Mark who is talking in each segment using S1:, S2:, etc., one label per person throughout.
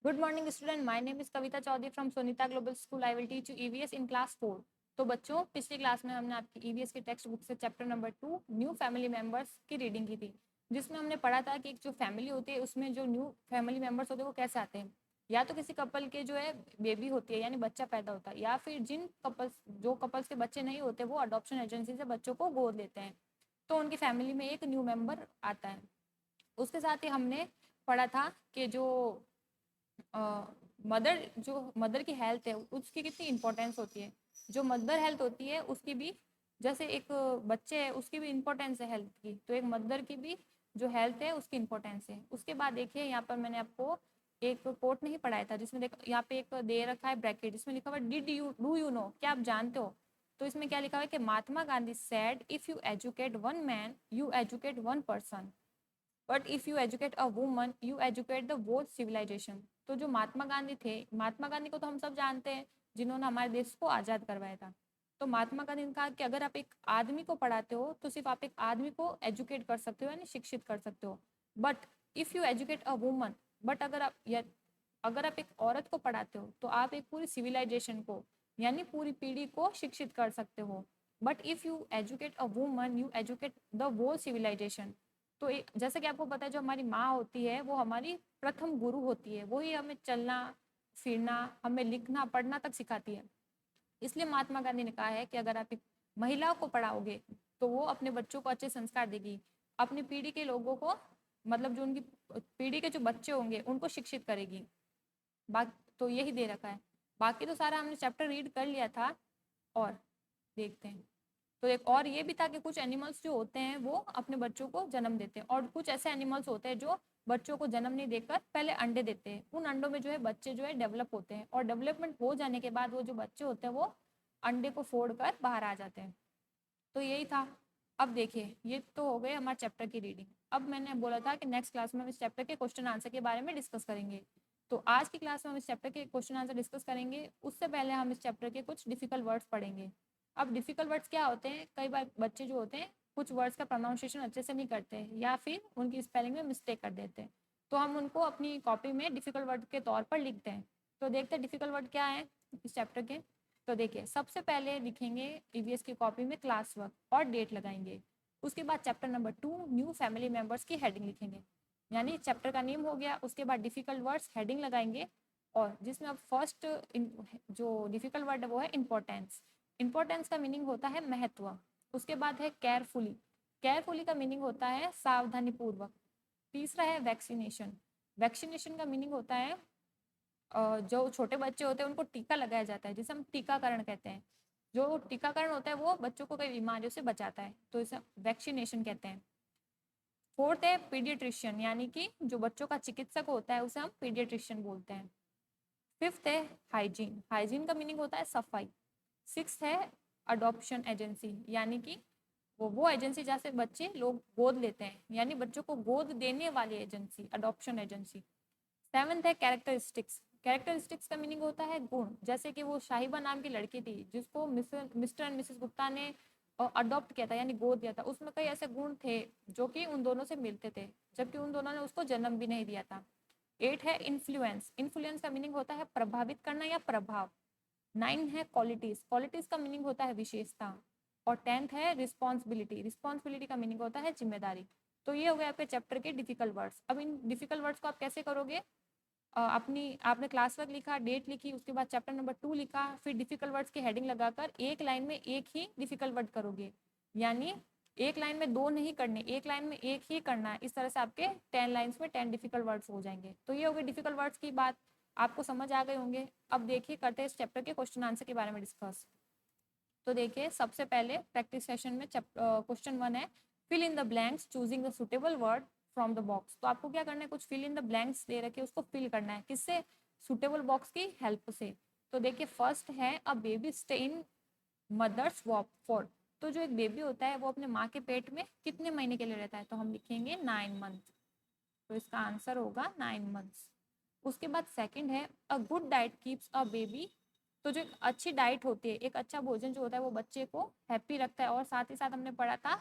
S1: Good morning, student. My name is Kavita Chaudhary from Sonita Global School. I will teach you EVS in class 4. तो बच्चों, पिछली class में हमने आपकी EVS की टेक्स्ट बुक से chapter number 2 new family members की reading की थी, जिसमें हमने पढ़ा था कि एक जो फैमिली होती है उसमें जो न्यू फैमिली मेंबर्स होते हैं वो कैसे आते हैं। या तो किसी कपल के जो है बेबी होती है यानी बच्चा पैदा होता है, या फिर जिन कपल्स के बच्चे नहीं होते वो अडॉप्शन एजेंसी से बच्चों को गोद लेते हैं, तो उनकी फैमिली में एक न्यू मेंबर आता है। उसके साथ ही हमने पढ़ा था कि जो मदर की हेल्थ है उसकी कितनी इंपॉर्टेंस होती है। जो मदर हेल्थ होती है उसकी भी, जैसे एक बच्चे है उसकी भी इंपॉर्टेंस है हेल्थ की, तो एक मदर की भी जो हेल्थ है उसकी इंपॉर्टेंस है। उसके बाद देखिए यहाँ पर मैंने आपको एक कोट नहीं पढ़ाया था, जिसमें देख यहाँ पे एक दे रखा है ब्रैकेट, जिसमें लिखा हुआ did you do you know, क्या आप जानते हो। तो इसमें क्या लिखा हुआ है कि Mahatma Gandhi said if you educate one man you educate one person, but if you educate a woman you educate the whole civilisation. तो जो महात्मा गांधी थे, महात्मा गांधी को तो हम सब जानते हैं, जिन्होंने हमारे देश को आज़ाद करवाया था। तो महात्मा गांधी ने कहा कि अगर आप एक आदमी को पढ़ाते हो तो सिर्फ आप एक आदमी को एजुकेट कर सकते हो यानी शिक्षित कर सकते हो, but if you educate a woman, but अगर आप एक औरत को पढ़ाते हो तो आप एक पूरी सिविलाइजेशन को यानी पूरी पीढ़ी को शिक्षित कर सकते हो। But if you educate a woman you educate the whole civilisation. तो जैसे कि आपको पता है जो हमारी माँ होती है वो हमारी प्रथम गुरु होती है, वही हमें चलना फिरना हमें लिखना पढ़ना तक सिखाती है। इसलिए महात्मा गांधी ने कहा है कि अगर आप एक महिला को पढ़ाओगे तो वो अपने बच्चों को अच्छे संस्कार देगी, अपनी पीढ़ी के लोगों को, मतलब जो उनकी पीढ़ी के जो बच्चे होंगे उनको शिक्षित करेगी। बाकी तो यही दे रखा है, बाकी तो सारा हमने चैप्टर रीड कर लिया था। और देखते हैं, तो एक और ये भी था कि कुछ एनिमल्स जो होते हैं वो अपने बच्चों को जन्म देते हैं, और कुछ ऐसे एनिमल्स होते हैं जो बच्चों को जन्म नहीं देकर पहले अंडे देते हैं। उन अंडों में जो है बच्चे जो है डेवलप होते हैं, और डेवलपमेंट हो जाने के बाद वो जो बच्चे होते हैं वो अंडे को फोड़कर बाहर आ जाते हैं। तो यही था। अब देखिए ये तो हो गए हमारे चैप्टर की रीडिंग। अब मैंने बोला था कि नेक्स्ट क्लास में हम इस चैप्टर के क्वेश्चन आंसर के बारे में डिस्कस करेंगे। तो आज की क्लास में हम इस चैप्टर के क्वेश्चन आंसर डिस्कस करेंगे, उससे पहले हम इस चैप्टर के कुछ डिफिकल्ट वर्ड्स पढ़ेंगे। अब डिफिकल्ट वर्ड्स क्या होते हैं, कई बार बच्चे जो होते हैं कुछ वर्ड्स का प्रोनाउंसिएशन अच्छे से नहीं करते या फिर उनकी स्पेलिंग में मिस्टेक कर देते हैं, तो हम उनको अपनी कॉपी में डिफिकल्ट वर्ड के तौर पर लिखते हैं। तो देखते हैं डिफिकल्ट वर्ड क्या है इस चैप्टर के। तो देखिए सबसे पहले लिखेंगे ईवीएस की कॉपी में क्लास वर्क और डेट लगाएंगे। उसके बाद chapter number 2 new family members की हेडिंग लिखेंगे, यानी चैप्टर का नेम हो गया। उसके बाद डिफिकल्ट वर्ड्स हेडिंग लगाएंगे, और जिसमें अब फर्स्ट जो डिफिकल्ट वर्ड है वो है इंपॉर्टेंस। इंपॉर्टेंस का मीनिंग होता है महत्व। उसके बाद है केयरफुली, केयरफुली का मीनिंग होता है सावधानी पूर्वक। तीसरा है वैक्सीनेशन, वैक्सीनेशन का मीनिंग होता है जो छोटे बच्चे होते हैं उनको टीका लगाया जाता है, जिसे हम टीकाकरण कहते हैं। जो टीकाकरण होता है वो बच्चों को कई बीमारियों से बचाता है, तो इसे वैक्सीनेशन कहते हैं। फोर्थ है पीडियाट्रिशियन, यानी कि जो बच्चों का चिकित्सक होता है उसे हम पीडियाट्रिशियन बोलते हैं। फिफ्थ है हाइजीन, हाइजीन का मीनिंग होता है सफाई। सिक्स है अडॉप्शन एजेंसी, यानी कि वो एजेंसी जहाँ से बच्चे लोग गोद लेते हैं, यानी बच्चों को गोद देने वाली एजेंसी अडॉप्शन एजेंसी। सेवंथ है कैरेक्टरिस्टिक्स, कैरेक्टरिस्टिक्स का मीनिंग होता है गुण। जैसे कि वो शाहिबा नाम की लड़की थी जिसको मिस्टर एंड मिसेस गुप्ता ने अडॉप्ट किया था यानी गोद दिया था, उसमें कई ऐसे गुण थे जो कि उन दोनों से मिलते थे, जबकि उन दोनों ने उसको जन्म भी नहीं दिया था। 8 है इन्फ्लुएंस, इन्फ्लुएंस का मीनिंग होता है प्रभावित करना या प्रभाव। 9 है क्वालिटीज, क्वालिटीज का मीनिंग होता है विशेषता। और 10th है रिस्पॉन्सिबिलिटी, रिस्पॉन्सिबिलिटी का मीनिंग होता है जिम्मेदारी। तो ये हो गए आपके चैप्टर के डिफिकल्ट वर्ड्स। अब इन डिफिकल्ट वर्ड्स को आप कैसे करोगे, अपनी आपने क्लास वर्क लिखा, डेट लिखी, उसके बाद चैप्टर नंबर 2 लिखा, फिर डिफिकल्ट वर्ड्स की हेडिंग लगाकर एक लाइन में एक ही डिफिकल्ट वर्ड करोगे, यानी एक लाइन में दो नहीं करने, एक लाइन में एक ही करना है। इस तरह से आपके 10 लाइन्स में 10 डिफिकल्ट वर्ड्स हो जाएंगे। तो ये हो गए डिफिकल्ट वर्ड्स की बात, आपको समझ आ गए होंगे। अब देखिए करते हैं इस चैप्टर के क्वेश्चन आंसर के बारे में डिस्कस। तो देखिए सबसे पहले प्रैक्टिस सेशन में क्वेश्चन 1 है fill in the blanks choosing the suitable word from the box. तो आपको क्या करना है, कुछ फिल इन द ब्लैंक्स दे रखे उसको फिल करना है, किससे, सुटेबल बॉक्स की हेल्प से। तो देखिए फर्स्ट है a baby stay in mother's womb for. तो जो एक बेबी होता है वो अपने माँ के पेट में कितने महीने के लिए रहता है, तो हम लिखेंगे 9 मंथ। तो इसका आंसर होगा 9 मंथ्स। उसके बाद सेकंड है a good diet keeps a baby. तो जो एक अच्छी डाइट होती है, एक अच्छा भोजन जो होता है वो बच्चे को हैप्पी रखता है, और साथ ही साथ हमने पढ़ा था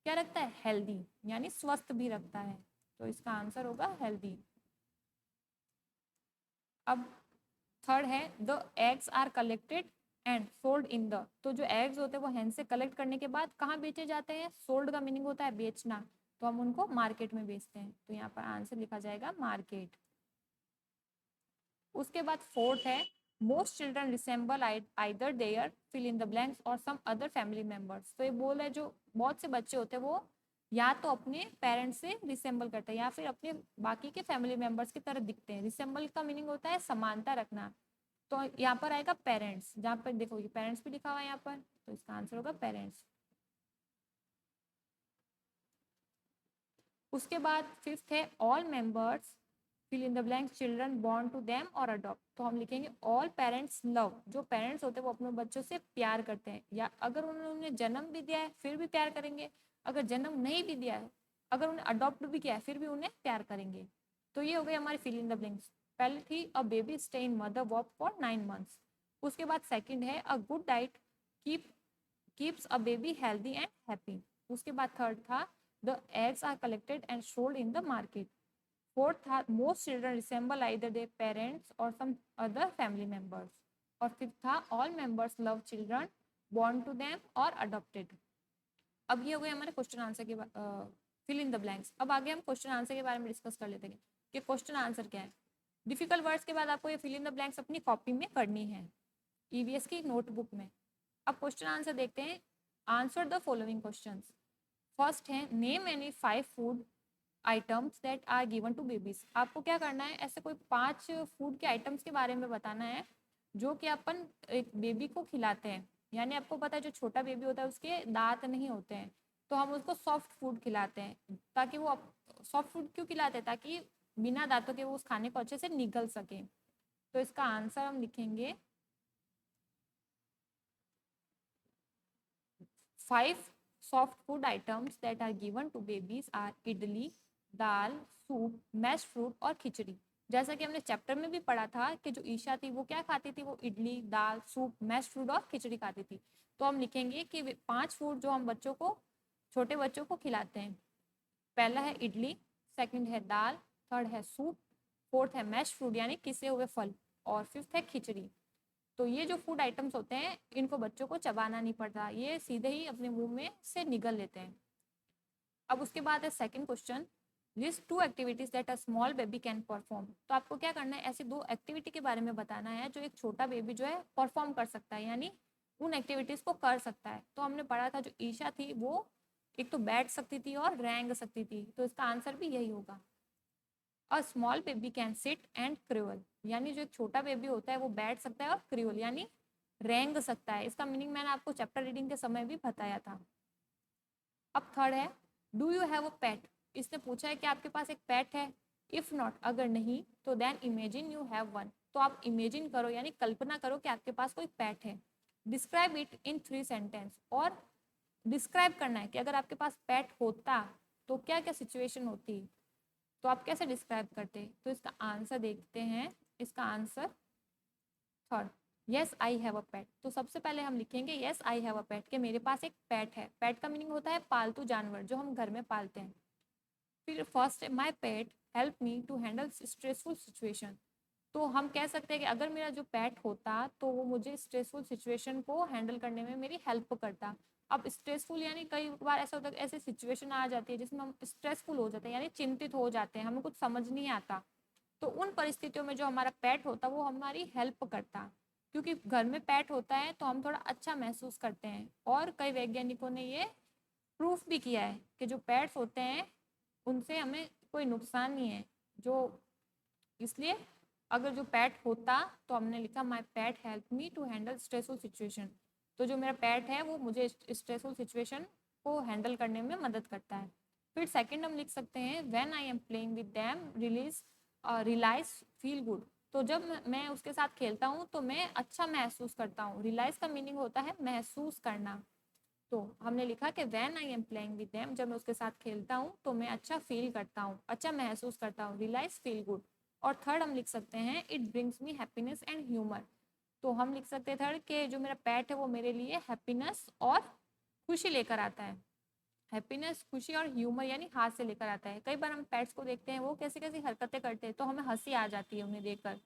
S1: क्या रखता है, हेल्दी, यानी स्वस्थ भी रखता है। तो इसका आंसर होगा हेल्दी। अब थर्ड है the eggs are collected and sold in the, तो जो एग्स होते हैं वो hen से कलेक्ट करने के बाद कहाँ बेचे जाते हैं, सोल्ड का मीनिंग होता है बेचना, तो हम उनको मार्केट में बेचते हैं, तो यहाँ पर आंसर लिखा जाएगा मार्केट। उसके बाद फोर्थ है most children resemble either their fill in the blanks और सम अदर फैमिली मेंबर्स, तो ये बोल है जो बहुत से बच्चे होते हैं वो या तो अपने पेरेंट्स से रिसेंबल करते हैं या फिर अपने बाकी के फैमिली मेंबर्स की तरह दिखते हैं। रिसेंबल का मीनिंग होता है समानता रखना, तो यहाँ पर आएगा पेरेंट्स, जहाँ पर देखो ये पेरेंट्स भी लिखा हुआ है यहाँ पर, तो इसका आंसर होगा पेरेंट्स। उसके बाद फिफ्थ है all members fill in the blanks children born to them और अडॉप्ट, तो हम लिखेंगे ऑल पेरेंट्स लव, जो पेरेंट्स होते हैं वो अपने बच्चों से प्यार करते हैं, या अगर उन्होंने जन्म भी दिया है फिर भी प्यार करेंगे, अगर जन्म नहीं भी दिया है, अगर उन्हें अडॉप्ट भी किया है फिर भी उन्हें प्यार करेंगे। तो ये हो गई हमारी फिल इन द ब्लैंक्स। पहले थी a baby stay in mother वॉक फॉर 9 months। उसके बाद सेकंड है a good diet keep keeps a baby healthy and happy. उसके बाद थर्ड था the eggs are collected and sold in the market. Fourth था most children resemble either their parents और some other family members. और fifth था all members love children born to them और adopted. अब ये हो गए हमारे क्वेश्चन आंसर के फिल इन द ब्लैंक्स। अब आगे हम क्वेश्चन आंसर के बारे में डिस्कस कर लेते हैं कि क्वेश्चन आंसर क्या है। डिफिकल्ट वर्ड्स के बाद आपको ये फिल इन द ब्लैंक्स अपनी कॉपी में करनी है, ईवीएस की नोटबुक में। अब क्वेश्चन आंसर देखते हैं। Answer the following questions. First है name any 5 food items that are given to babies. आपको क्या करना है, ऐसे कोई 5 फूड के आइटम्स के बारे में बताना है जो कि अपन एक बेबी को खिलाते हैं। यानी आपको पता है जो छोटा बेबी होता है उसके दांत नहीं होते हैं, तो हम उसको सॉफ्ट फूड खिलाते हैं, ताकि वो सॉफ्ट फूड क्यों खिलाते हैं, ताकि बिना दांतों के वो उस खाने को अच्छे से निगल सके। तो इसका आंसर हम लिखेंगे 5 soft food items that are given to babies are idli, dal, soup, mash fruit और खिचड़ी। जैसा कि हमने चैप्टर में भी पढ़ा था कि जो ईशा थी वो क्या खाती थी, वो इडली, दाल, सूप, मैश फ्रूट और खिचड़ी खाती थी। तो हम लिखेंगे कि 5 फूड जो हम बच्चों को, छोटे बच्चों को खिलाते हैं। पहला है इडली, सेकंड है दाल, थर्ड है सूप, फोर्थ है मैश फ्रूट यानी किसे हुए फल, और फिफ्थ है खिचड़ी। तो ये जो फूड आइटम्स होते हैं इनको बच्चों को चबाना नहीं पड़ता, ये सीधे ही अपने मुंह में से निगल लेते हैं। अब उसके बाद है second question, list 2 activities that a small baby can perform. तो आपको क्या करना है, ऐसी 2 एक्टिविटी के बारे में बताना है जो एक छोटा बेबी जो है परफॉर्म कर सकता है, यानी उन एक्टिविटीज को कर सकता है। तो हमने पढ़ा था जो ईशा थी वो एक तो बैठ सकती थी और रेंग सकती थी, तो इसका आंसर भी यही होगा। A small baby can sit and crawl, यानी जो एक छोटा बेबी होता है वो बैठ सकता है और क्रिवल यानी रेंग सकता है। इसका मीनिंग मैंने आपको चैप्टर रीडिंग के समय भी बताया था। अब थर्ड है डू यू हैव अ पेट। इसने पूछा है कि आपके पास एक पेट है। इफ नॉट, अगर नहीं तो then imagine you have one, तो आप इमेजिन करो यानी कल्पना करो कि आपके पास कोई पेट है। डिस्क्राइब इट इन 3 सेंटेंस, और डिस्क्राइब करना है कि अगर आपके पास पेट होता तो क्या क्या सिचुएशन होती, तो आप कैसे डिस्क्राइब करते। तो इसका आंसर देखते हैं। इसका answer third, yes I have a pet. तो सबसे पहले हम लिखेंगे यस आई हैव अ पेट, कि मेरे पास एक पेट है। पेट का मीनिंग होता है पालतू जानवर जो हम घर में पालते हैं। फिर फर्स्ट है my pet help me to handle stressful situation. तो हम कह सकते हैं कि अगर मेरा जो पेट होता तो वो मुझे स्ट्रेसफुल सिचुएशन को हैंडल करने में मेरी हेल्प करता। अब स्ट्रेसफुल यानी कई बार ऐसा होता है, ऐसी सिचुएशन आ जाती है जिसमें हम स्ट्रेसफुल हो जाते हैं यानी चिंतित हो जाते हैं, हमें कुछ समझ नहीं आता। तो उन परिस्थितियों में जो हमारा पेट होता वो हमारी हेल्प करता, क्योंकि घर में पेट होता है तो हम थोड़ा अच्छा महसूस करते हैं। और कई वैज्ञानिकों ने ये प्रूफ भी किया है कि जो पेट्स होते हैं उनसे हमें कोई नुकसान नहीं है। जो इसलिए अगर जो पेट होता, तो हमने लिखा my pet help me to handle stressful situation. तो जो मेरा पेट है वो मुझे स्ट्रेसफुल सिचुएशन को हैंडल करने में मदद करता है। फिर सेकंड हम लिख सकते हैं when I am playing with them realise feel good. तो जब मैं उसके साथ खेलता हूँ तो मैं अच्छा महसूस करता हूँ। रिलाइज का मीनिंग होता है महसूस करना। तो हमने लिखा कि when I am playing with them, जब मैं उसके साथ खेलता हूँ तो मैं अच्छा फील करता हूँ, अच्छा महसूस करता हूँ, रिलाइज फील गुड। और थर्ड हम लिख सकते हैं it brings me happiness and humour. तो हम लिख सकते हैं थर्ड के जो मेरा पेट है वो मेरे लिए हैप्पीनेस और खुशी लेकर आता है। हैप्पीनेस, खुशी और ह्यूमर यानी हाथ से लेकर आता है। कई बार हम पेट्स को देखते हैं वो कैसी कैसी हरकतें करते हैं तो हमें हंसी आ जाती है उन्हें देखकर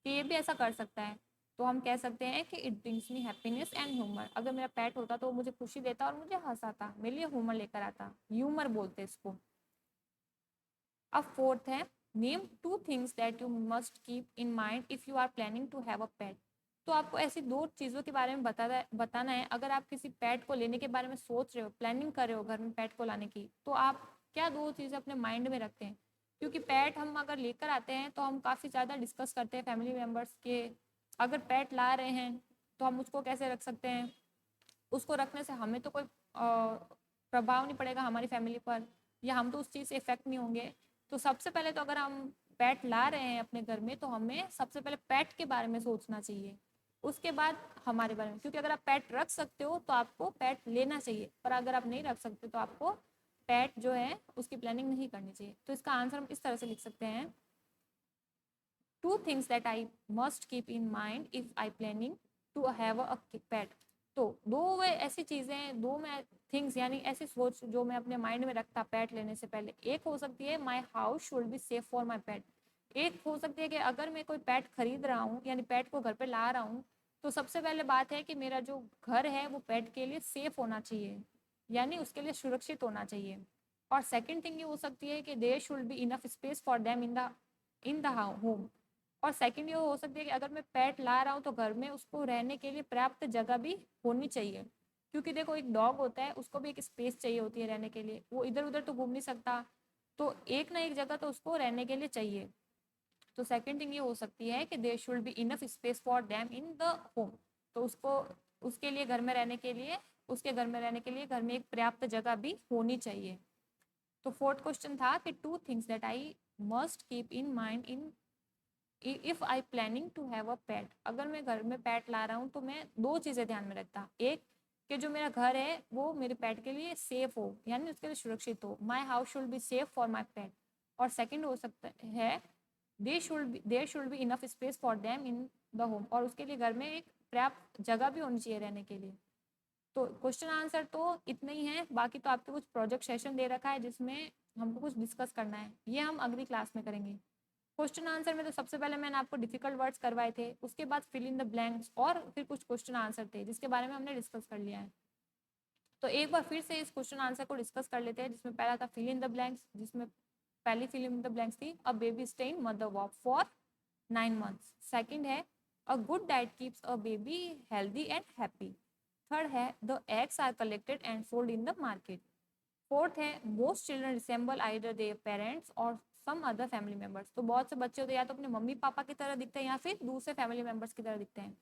S1: कि ये भी ऐसा कर सकता है। तो हम कह सकते हैं कि it brings me happiness and humour. अगर मेरा पेट होता तो वो मुझे खुशी देता और मुझे हंसाता, मेरे लिए ह्यूमर लेकर आता, ह्यूमर बोलते हैं इसको। अब फोर्थ है, name 2 things that you must keep in mind if you are planning to have a pet. तो आपको ऐसी 2 चीज़ों के बारे में बताना है। अगर आप किसी पेट को लेने के बारे में सोच रहे हो, प्लानिंग कर रहे हो घर में पेट को लाने की, तो आप क्या 2 चीज़ें अपने माइंड में रखते हैं। क्योंकि पेट हम अगर लेकर आते हैं तो हम काफ़ी ज़्यादा डिस्कस करते हैं फैमिली मेम्बर्स के। अगर पेट ला रहे हैं तो हम उसको कैसे रख सकते हैं, उसको रखने से हमें तो कोई प्रभाव नहीं पड़ेगा हमारी फैमिली पर, या हम तो उस चीज़ से इफेक्ट नहीं होंगे। तो सबसे पहले तो अगर हम पेट ला रहे हैं अपने घर में तो हमें सबसे पहले पेट के बारे में सोचना चाहिए, उसके बाद हमारे बारे में। क्योंकि अगर आप पेट रख सकते हो तो आपको पेट लेना चाहिए, पर अगर आप नहीं रख सकते तो आपको पेट जो है उसकी प्लानिंग नहीं करनी चाहिए। तो इसका आंसर हम इस तरह से लिख सकते हैं, 2 things that I must keep in mind if I planning to have a pet. तो दो वे ऐसी चीज़ें, दो मैं थिंग्स यानी ऐसी सोच जो मैं अपने माइंड में रखता पेट लेने से पहले। एक हो सकती है my house should be safe for my pet. एक हो सकती है कि अगर मैं कोई पेट खरीद रहा हूँ यानी पेट को घर पे ला रहा हूँ, तो सबसे पहले बात है कि मेरा जो घर है वो पेट के लिए सेफ होना चाहिए, यानी उसके लिए सुरक्षित होना चाहिए। और सेकंड थिंग ये हो सकती है कि there should be enough space for them in the home. और सेकंड ये हो सकती है कि अगर मैं पेट ला रहा हूँ तो घर में उसको रहने के लिए पर्याप्त जगह भी होनी चाहिए। क्योंकि देखो एक डॉग होता है, उसको भी एक स्पेस चाहिए होती है रहने के लिए, वो इधर उधर तो घूम नहीं सकता, तो एक ना एक जगह तो उसको रहने के लिए चाहिए। तो सेकंड थिंग ये हो सकती है कि there should be enough space for them in the home. तो उसको उसके लिए घर में रहने के लिए, उसके घर में रहने के लिए घर में एक पर्याप्त जगह भी होनी चाहिए। तो फोर्थ क्वेश्चन था कि 2 things that I must keep in mind in if I planning to have a pet. अगर मैं घर में पेट ला रहा हूँ तो मैं 2 चीज़ें ध्यान में रखता। एक कि जो मेरा घर है वो मेरे पेट के लिए सेफ हो, यानी उसके लिए सुरक्षित हो, my house should be safe for my pet. और सेकंड हो सकता है there should be enough space for them in the home, और उसके लिए घर में एक पर्याप्त जगह भी होनी चाहिए रहने के लिए। तो क्वेश्चन आंसर तो इतने ही हैं, बाकी तो आपके कुछ प्रोजेक्ट सेशन दे रखा है जिसमें हमको कुछ डिस्कस करना है, ये हम अगली क्लास में करेंगे। क्वेश्चन आंसर में तो सबसे पहले मैंने आपको डिफिकल्ट वर्ड्स करवाए थे, उसके बाद फिल इन द ब्लैंक्स, और फिर कुछ क्वेश्चन आंसर थे जिसके बारे में हमने डिस्कस कर लिया है। तो एक बार फिर से इस क्वेश्चन आंसर को डिस्कस कर लेते हैं, जिसमें पहला था फिल इन द ब्लैंक्स, जिसमें पहली फिल इन द ब्लैंक्स थी a baby stay in mother वॉक फॉर 9 months। सेकंड है a good diet keeps a baby healthy and happy. Third है the eggs are collected and sold in the market. Fourth है most children resemble either their parents और some other family members. तो बहुत से बच्चे होते हैं या तो अपने मम्मी पापा की तरह दिखते हैं या फिर दूसरे फैमिली मेंबर्स की तरह दिखते हैं।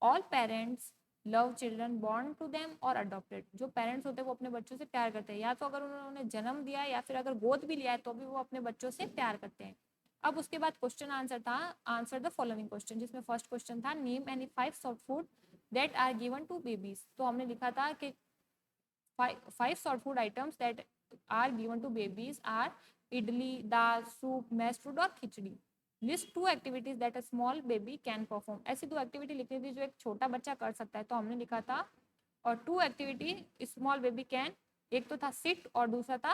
S1: All parents love children born to them और अडॉप्टेड। जो पेरेंट्स होते हैं वो अपने बच्चों से प्यार करते हैं, या तो अगर उन्होंने जन्म दिया है या फिर अगर गोद भी लिया है तो भी वो अपने बच्चों से प्यार करते हैं। अब उसके बाद क्वेश्चन आंसर था आंसर द फॉलोइंग क्वेश्चन, जिसमें फर्स्ट क्वेश्चन था name any 5 sort food that are given to babies. तो हमने लिखा था कि 5 sort food items that are given to babies are idli, dal, soup, mashed food और khichdi. List 2 activities that a small baby can perform. ऐसी 2 activity लिखनी थी जो एक छोटा बच्चा कर सकता है, तो हमने लिखा था और 2 एक्टिविटी स्मॉल बेबी कैन, एक तो था सिट और दूसरा था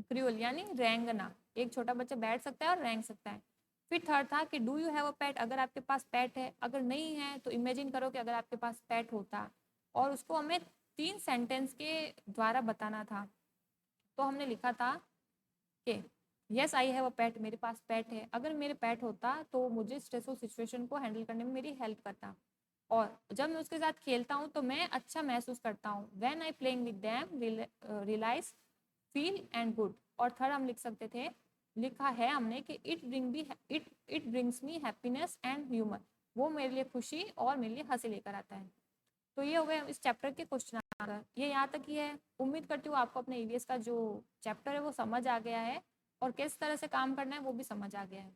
S1: क्रियोल यानी रेंगना। एक छोटा बच्चा बैठ सकता है और रेंग सकता है। फिर थर्ड था कि do you have a pet. अगर आपके पास पेट है, अगर नहीं है तो इमेजिन करो कि अगर आपके पास पेट होता, और उसको हमें 3 सेंटेंस के द्वारा बताना था। तो हमने लिखा था कि यस आई हैव अ पेट, मेरे पास पेट है। अगर मेरे पेट होता तो मुझे स्ट्रेसफुल सिचुएशन को हैंडल करने में मेरी हेल्प करता, और जब मैं उसके साथ खेलता हूँ तो मैं अच्छा महसूस करता हूँ। When I playing with them realise feel and good. और थर्ड हम लिख सकते थे, लिखा है हमने कि it brings me happiness and humour. वो मेरे लिए खुशी और मेरे लिए हंसी लेकर आता है। तो ये हो गए इस चैप्टर के क्वेश्चन आंसर, ये यहाँ तक ही है। उम्मीद करती हूँ आपको अपने ईवीएस का जो चैप्टर है वो समझ आ गया है और किस तरह से काम करना है वो भी समझ आ गया है।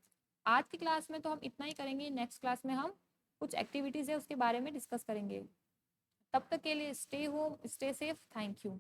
S1: आज की क्लास में तो हम इतना ही करेंगे, नेक्स्ट क्लास में हम कुछ एक्टिविटीज़ है उसके बारे में डिस्कस करेंगे। तब तक के लिए stay home, stay safe, thank you.